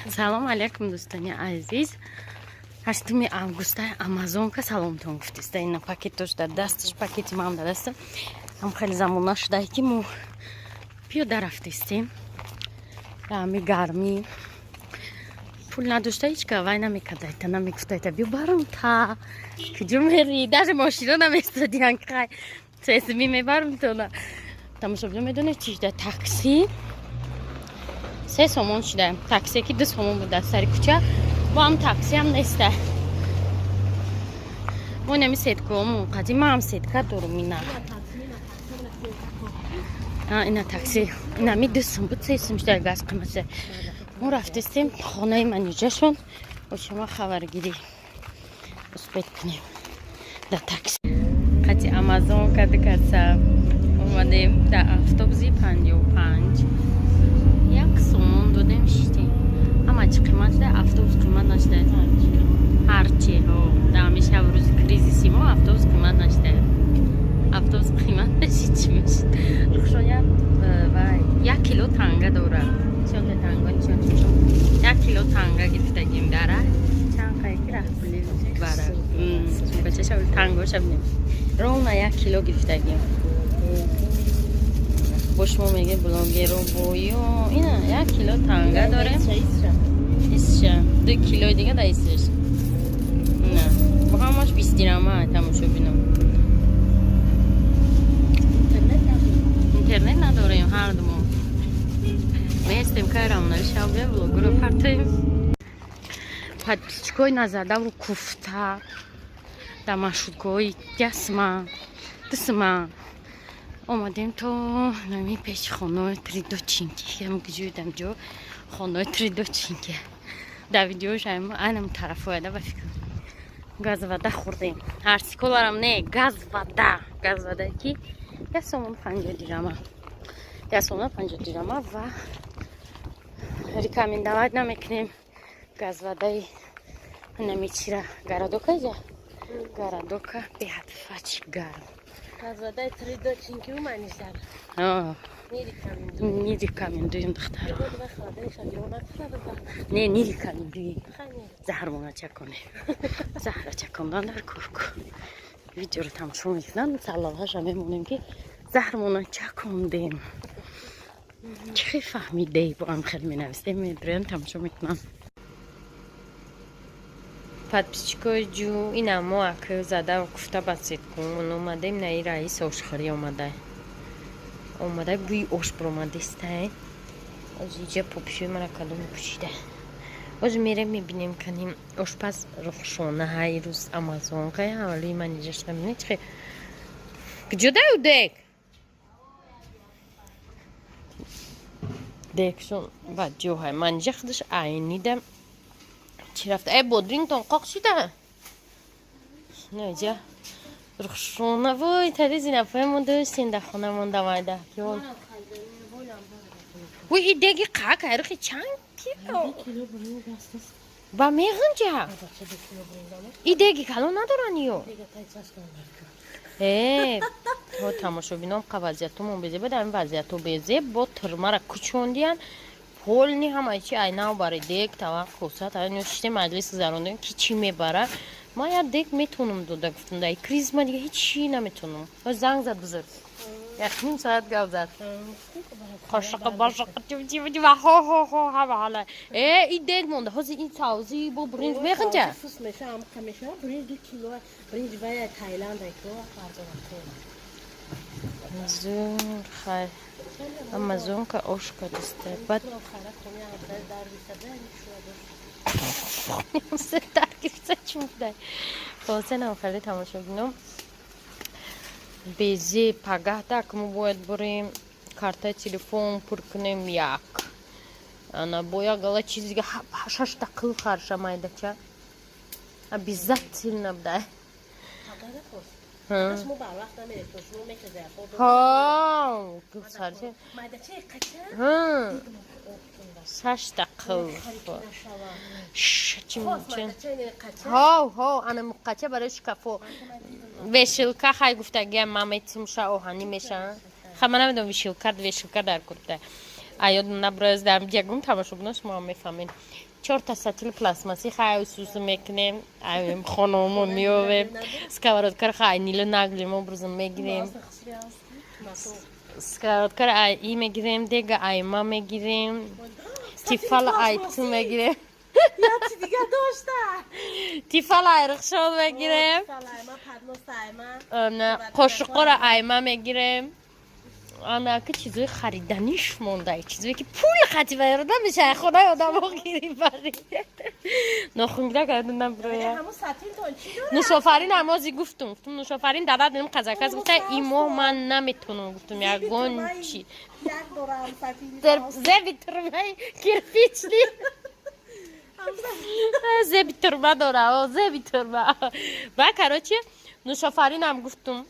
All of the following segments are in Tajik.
салом алейкум дӯстони азиз. 8 август амазонка саломтон гуфтиста. Ина пакет дошта дасташ, пакети ман даста. Ам хеле замона шуда ки мо пиёда рафтистим. Ами гарми. Пул надошта ҳичка вай намекардаита, намегуфтаита биё барам та. Куҷо мери? Даже мошино наместодиан кай. Сесми мебарам тона. Тамошобино медонед чи шуда такси. 3 сомон шуда. Такси ки 2 сомон буда сари куча. Бо ҳам такси ҳам неста. Мо нами сеткаомон қадима ҳам сетка дорум ина. Ина такси. Инами 2 сом буд 3 сом шуда газ қимати. Мо рафтистем хонаи манеҷашон. Бо шумо хабаргирӣ успет кунем. Да такси. Қати Амазон кадикаса. Омадем да автобуси 55. 1 сомон додем шитем. Ҳамачи қимат да автобус қимат нашда. Ҳарчи ҳо да ҳамеша рӯзи кризиси мо автобус қимат нашда. Автобус қимат беши чи мешид. Рухшоя вай 1 кило танга дора. Чон танга чон. 1 кило танга гирифтагим дара. Чанд қайки рафтули бара. Бачаша танго шабнем. Ровна 1 кило гирифтагим. Бо шумо меге блогеро боё. Ина 1 кило танга дорем. Исша 2 кило дига да исш. На. Бо ҳамаш 20 дирама тамошо бинам. Интернет надорем ҳар думо. Местем карам на шабе блогеро партем. Подписчикой назадаву куфта. Да маршруткой ясма. Тсма. Омадем то нами пеш хонои тридочинки. Ям гижудам ҷо хонои тридочинки. Да видеош ам анам тараф ояда ба фикр. Газвада хурдем. Артикуларам не газвада. Газвада ки 1 сомон 50 дирама. 1 сомон 50 дирама ва рекомендовать намекунем газвадаи намечира гарадока ҷа. Гарадока беҳад фач гарм. Газвадаи тридочинки у маниждар. Не рекомендуем духтар. Не рекомендуем. Заҳрмона чаконе. Заҳра чакондан дар курку. Видеоро тамошо мекунанд, саловҳаша мемонем ки заҳрмона чакондем. Чӣ фаҳмидем? Бо ҳам хеле менависем, мебирем тамошо мекунанд. Подписчикои ҷу ина мо ака зада гуфта ба сеткумон омадем наи раис ошхӯрӣ омада. Омада бӯи ош баромадеста. Оз иҷа попишои мара кадом пӯшида. Оз мерем мебинем каним ошпаз рухшона ҳай рӯз амазонка ҳавали манеҷашда бинед хе. Куҷода дек? Декшон ба ҷоҳай манеҷа худаш айнида. Чӣ рафта? Бодрингтон қоқ шида? Наҷа рухшона вой тари зинафоямон доштем дар хонамон дамайда. Вой и деги қак айрухи чанд кило? Ба меғинҷа? И деги калон надоран ё? То тамошобинон қа вазиятумон безе буда ин вазияту безе бо тирмара кучондиян полни ҳамаи чи айнав бари дег тавақ кусат айн шиште маҷлис зарондем ки чӣ мебара. Ман як дег метонам дода гуфтам дар криз ман дига ҳеччӣ наметонам. Занг зад бузург. 1 соат гап зад. Қошиқа бошиқа чивчивчи ва хо ҳама ҳала. И дег монда ҳозир ин савзи бо бринҷ мехинҷа? Фус меша ам камеша бринҷ 2 кило бринҷ вая Таиланд ко фарзо. Зур хай. Амазонка ошка дасте. Бад се таркифса чумдай. Бозенам хеле тамошо бинам. Безе пагаҳда ки мо бояд бурем картаи телефон пур кунем як. Ана бо як гала чизига 6 дақиқа харша майдача. Обязательно набдай. Саш дақиқа. Ана муқача барои шкафо. Вешилка хай гуфтагиам ман метимша оҳанӣ меша. Ха ман намедонам вешилка дар курта. یادم نبرز دارم دیگم تماشا کنم شما میفهمین 4 تا سطل پلاستماسی خیلی سوسو میکنیم ایم خانمون میویم سکواراتکار خیلی نیلو نگلیم образом میگیریم سکواراتکار ای میگیریم دیگه ایما میگیریم تیفال ایتو میگیریم یا چی دیگه داشته تیفال ایرخشان میگیریم قشقر ایما میگیریم آنها که چیزای خریدنیش مونده چیزایی که پول خطی برده میشه خونه آدم ها گیری بری نخونگده کردنم برویه نوشافرین نمازی گفتم نوشافرین دادا دنیم قزاکاز گفته این ماه من نمیتونم گفتم یا گونچی زبی ترمه کرپیچلی زبی ترمه داره زبی ترمه با کراچی نوشافرین هم گفتم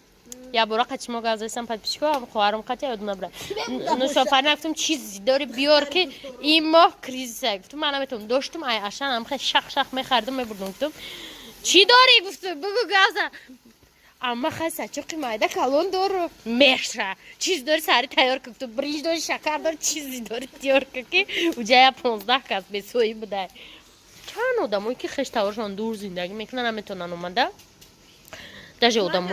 یا برا قچما گازستم پد پیشکو هم خواهرم قطعه یادم نبره نوشافرین گفتم چیزی داری بیار که این ماه کریزه گفتم من نمیتونم داشتم ای اشان هم خیلی شخ شخ میخردم میبردم گفتم چی داری گفتم بگو گازه اما خیلی سچوقی مایده کلون دارو میشه چیز داری سری تیار که گفتم برنج داری شکر داری چیزی داری تیار که اونجا 15 کس بسویی بوده چند آدم هایی که خیلی تاورشان دور زندگی میکنن نمیتونن اومده даже آدم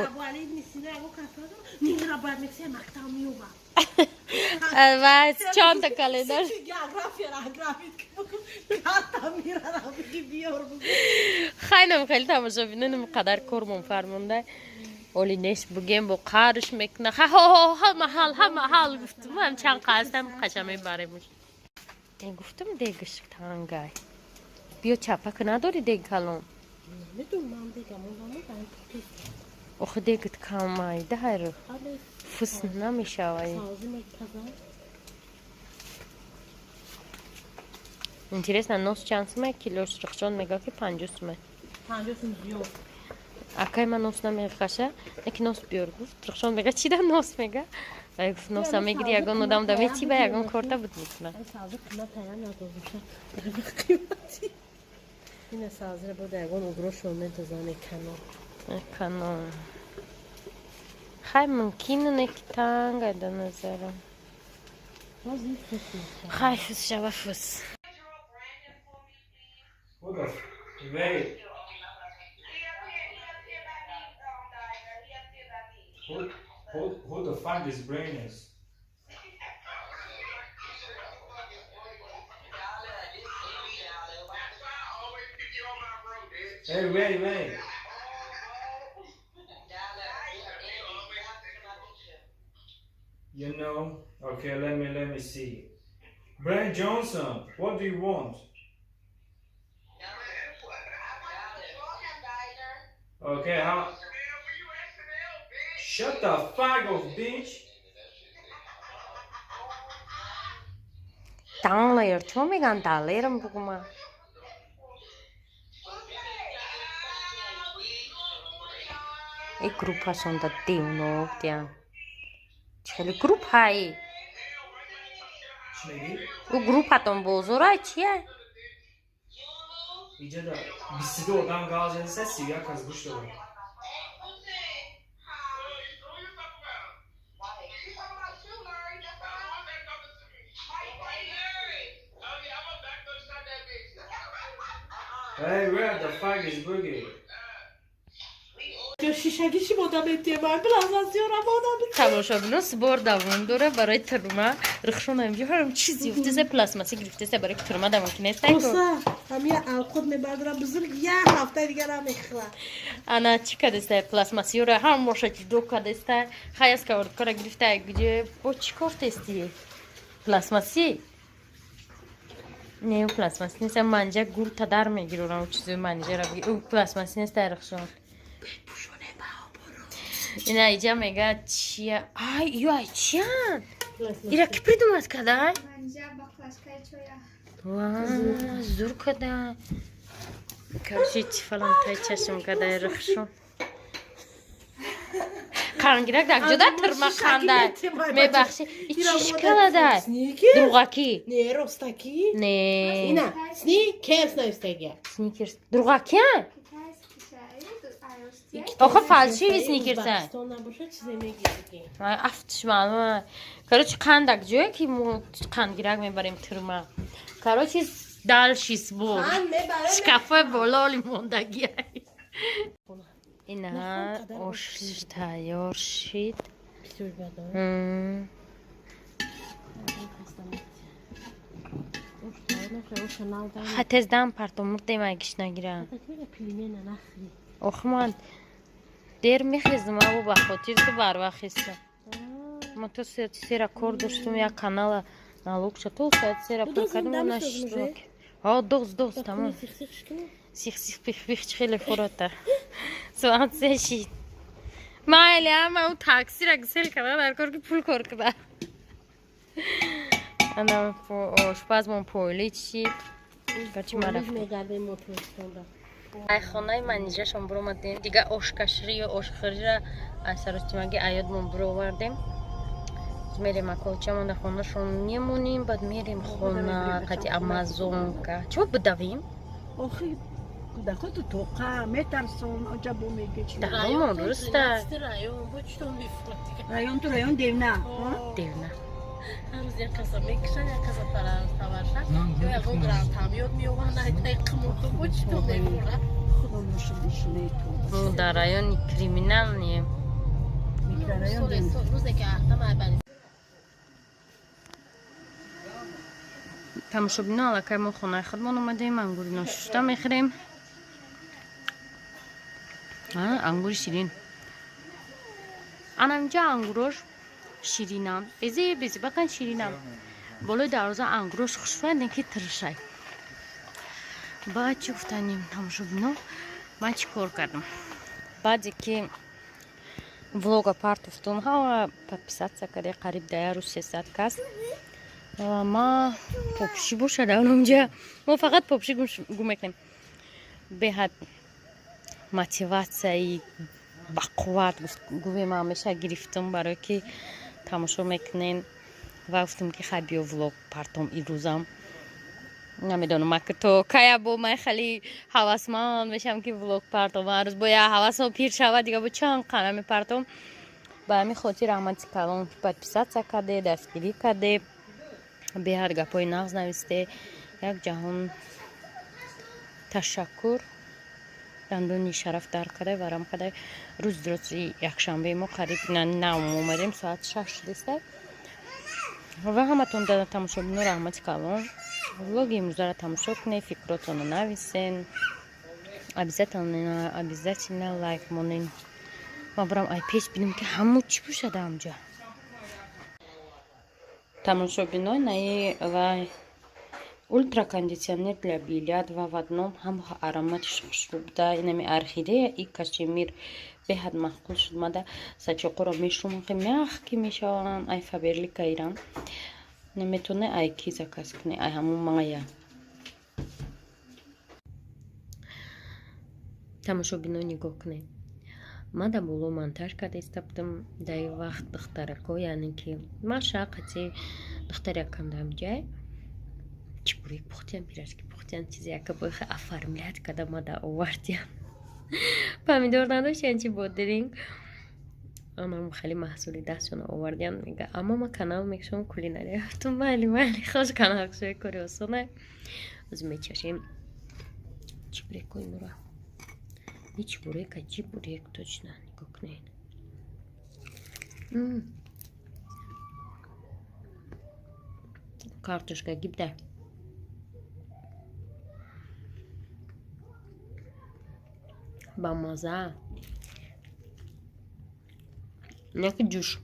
و چند تا کلی داشت خیلی تماشا بینیم قدر کرمون فرمونده اولی نیست بگیم با قارش میکنه همه حال گفتم هم چند قاستم قشمی باریمش این گفتم دیگش تانگای بیا چپک نداری دیگ کلون آخه دیگت کامای داره فس نمیشه وای Интересно, нос чанс ме килош рахшон мега ки 50 ме. 50 зиёд. Акай ма нос намехаша, неки нос биёр гуфт. Рахшон мега чи да нос мега? Ай гуфт нос мегири ягон одам да мети ба ягон корта буд мекуна. Сазы кына таян надозуша. Ина сазра буда ягон угрош момент зане кано. Кано. Хай мумкин неки танга да назарам. Хай фус шава фус. What the wait. Who the fuck this brain is? Hey, wait. You know, okay, let me see. Brian Johnson, what do you want? Okay, how? Shut the fuck up, bitch. Tanlayır, çok megan tanlayırım buguma. एक ग्रुप का सुनता तीनों क्या चले ग्रुप है वो ग्रुप आता हम बोझोरा है İyice de bir oradan kalacağını ses ya kazmış da. Hey, where the fuck is Boogie? شیشگیشی بودم اتیمای پلازاسیون بودم تماشا بینو سبار دوام داره برای ترما رخشون همجی هرم چیزی افته سه پلاسماسی گرفته سه برای ترما دوام که نیست اوسا همین خود میبردم بزرگ یه هفته دیگه را میخوام انا چی کدسته پلاسماسی رو هم ماشتی دو کدسته خیاس کارد کار گرفته گیجه با چی کارت استی پلاسماسی نه پلاسماسی نیست منجا گور تا در میگیرم و چیزی منجا را بگی او پلاسماسی نیست رخشون اینا اینجا میگه چیه آی یو چیان اینا کی придумать کدای منجا باقلاشکای چویا واه زور کدای короче falan tay چشم کدای رخشون قرنگیرک در جدا ترما خنده میبخشی چیش کلده دروغاکی نه رستاکی نه اینا سنیکرز نوستگی سنیکرز دروغاکی کتایس کشایی دو آیوست آخه فالشی سنیکرسن Pakistan باشه چیز میگیری. افتش معلومه کاروچ قندک جوی که مو قند گیرک میبریم ترما کاروچ دال شیس بو شکافه بولالی موندگی اینا اوش تیار شید بسیار بده. حتی از دم پرتو مرده مگیش نگیرم من دیر میخیزم او با خاطر تو بر وقت خیستم ما تو سیرا کار داشتم یک کانال نالوگ شد تو سیرا پر کردم و نشد دوز تمام سیخ پیخ خیلی فراتر سوانت سشید مایلی هم اون تاکسی را گسیل کرده در کار که پول کار کرده انا آشپز من پولی چی گرچه من رفتم ای خانه منیجه شما برو مدیم دیگه آشکشری و آشخری را از سرستیمگی ایاد من برو وردیم میریم اکوچه من در خانه شون میمونیم بعد میریم خانه قطعی امازون که چه بدویم؟ آخی دکو تو توقع میترسون آجا بو میگه چی در همون درسته رایون تو رایون دیونه دیونه هر روز یک کسا میکشن یک کسا فرانس تورشن یا یکو گرام تامیاد میوان های قموتو بچتو میمونه خدا مشدشونه تو در رایون کریمینال نیم روزه که احتم عبانی تماشا بینا علاقه ما خونه خودمان اومدیم انگوری ناششته میخوریم انگور شیرین اینجا انگوروش شیرینم بیزی بکن شیرینم بالای دروازه انگوروش خوشفندن که ترشای بعد چی گفتنیم تماشا بینا من چی کار کردم بعدی که влога парт уфтум ҳама подписаться карде қариб 300 кас ма попши бошада онҷа мо фақат попши гум мекунем беҳад мотиватсияи бақувват гувем ҳамеша гирифтум барое ки тамошо мекунем ва гуфтум ки хай биё влог партом ирӯзам намедонам ака то кая бо ман хеле ҳавасманд мешавам ки влог партом ҳар рӯз бояд ҳавасам пир шавад дига бо чанд қана мепартом ба ҳамин хотир раҳмати калон подписаться карде дастгирӣ карде беҳад гапҳои нағз нависте як ҷаҳон ташаккур дандони шараф дар карда варам карда рӯзи якшанбе мо қариб навм омадем соат 6 десте ва ҳаматон да тамошобино раҳмати калон влоги имрӯзаро тамошо кунед фикротонро нависен обязательно лайк монен ма барам ай пеш бинем ки ҳамо чӣ бошад амҷа тамошобинои наи ва ультракондитсионер для бильярд ва в одном ҳама ароматиш хушбу буда инами орхидея и кашемир беҳад маъқул шуд мада сачоқоро мешумам хе мягкӣ мешаванд ай фаберлика иран наметоне ай ки заказ куне ай ҳамон мая тамошобино нигоҳ кунед ман дар боло монтаж карда истаптам дар ин вақт духтарако яъне ки ман шақати духтар якам дамҷай чебурек пухтиям пирожки пухтиям чизе яка бойхе оформлять карда ма дар овардиям помидор надошт янчи бодиринг амам хеле маҳсули дастшона овардиям мега аммо ма канал мекушам кулинария то майли хош канал кушои кори осоне оз мечашем чебурекои нура и чебурек чебурек точно нигоҳ кунед картошка гибда با مزه یک جوش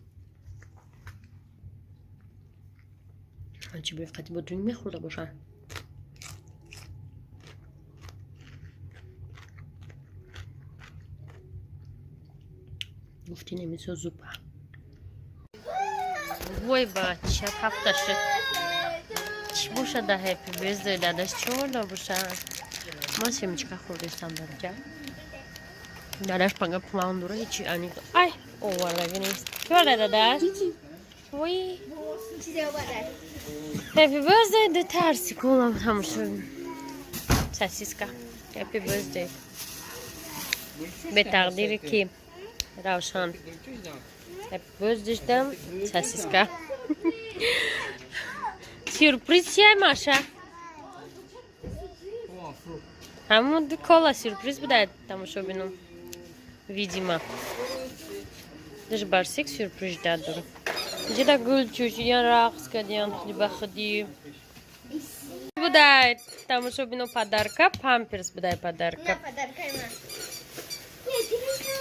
چی باید قطعی با درینگ میخورده باشن گفتی نمیسو زوپا وای بچه هفته شد چی باشه ده هپی بیزدوی دادش چی ورده باشن من سیمیچکا خوردستم درجه داداش پنگه پلان دوره هیچی آنی ای اوورده نیست چی ورده داداش؟ وی چیزی آورده هپی بیزدوی دو ترسی کنم همشون ساسیسکا هپی بیزدوی به تقدیر کی؟ روشن. Hep gözleştim. Sessiska. Sürpriz şey Maşa. Hamı kola sürpriz bu da tamaşa benim. Видимо. Даже барсик сюрприз дадут. Где-то гульчуш, я ракс, кадьян, хлеба ходи. Будай, там еще бину подарка, памперс будай подарка.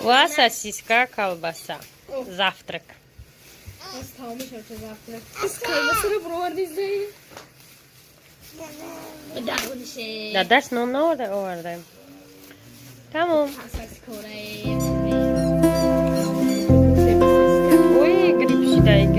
Ва сосиска, колбаса. Завтрак. Да, дашь, но orada. Tamam. Ой, гриб считай.